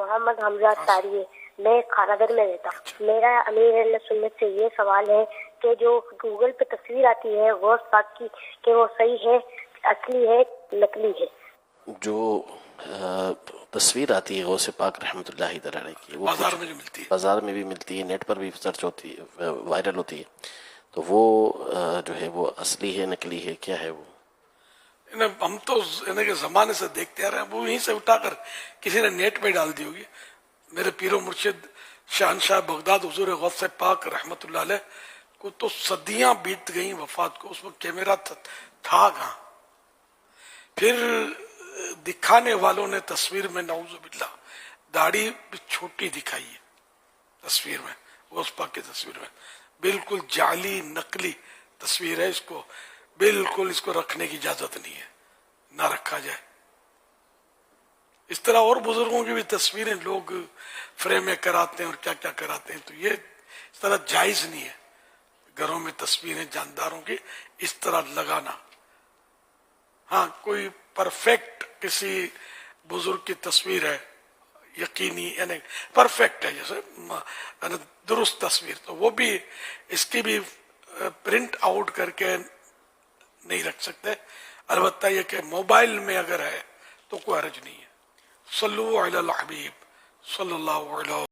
محمد حمزہ تاری ہے، میں خانہ در میں رہتا ہوں۔ میرا امیر اہل سنت سے یہ سوال ہے کہ جو گوگل پہ تصویر آتی ہے غوث پاک کی، کہ وہ صحیح ہے، اصلی ہے، نقلی ہے؟ جو تصویر آتی ہے غوث پاک رحمۃ اللہ تعالی کی، وہ بازار میں جو ملتی ہے، بازار میں بھی ملتی ہے، نیٹ پر بھی سرچ ہوتی ہے، وائرل ہوتی ہے، تو وہ جو ہے وہ اصلی ہے نقلی ہے، کیا ہے وہ؟ ہم تو انہیں کے زمانے سے دیکھتے آ رہے ہیں، وہ یہیں سے اٹھا کر کسی نے نیٹ پہ ڈال دی ہوگی۔ میرے پیر و مرشد شہنشاہ بغداد حضور غوث پاک رحمۃ اللہ علیہ کو تو صدیاں بیت گئیں وفات کو، اس وقت کیمرہ تھا کہاں؟ پھر دکھانے والوں نے تصویر میں نعوذ باللہ داڑھی بھی چھوٹی دکھائی ہے تصویر میں، غوث پاک کی تصویر میں، بالکل جعلی نقلی تصویر ہے، اس کو بالکل اس کو رکھنے کی اجازت نہیں ہے، نہ رکھا جائے۔ اس طرح اور بزرگوں کی بھی تصویریں لوگ فریم میں کراتے ہیں اور کیا کیا کراتے ہیں، تو یہ اس طرح جائز نہیں ہے گھروں میں تصویریں جانداروں کی اس طرح لگانا۔ ہاں کوئی پرفیکٹ کسی بزرگ کی تصویر ہے، یقینی یعنی پرفیکٹ ہے، جیسے درست تصویر، تو وہ بھی اس کی بھی پرنٹ آؤٹ کر کے نہیں رکھ سکتے۔ البتہ یہ کہ موبائل میں اگر ہے تو کوئی حرج نہیں ہے۔ صلو علی الحبیب صلی اللہ علیہ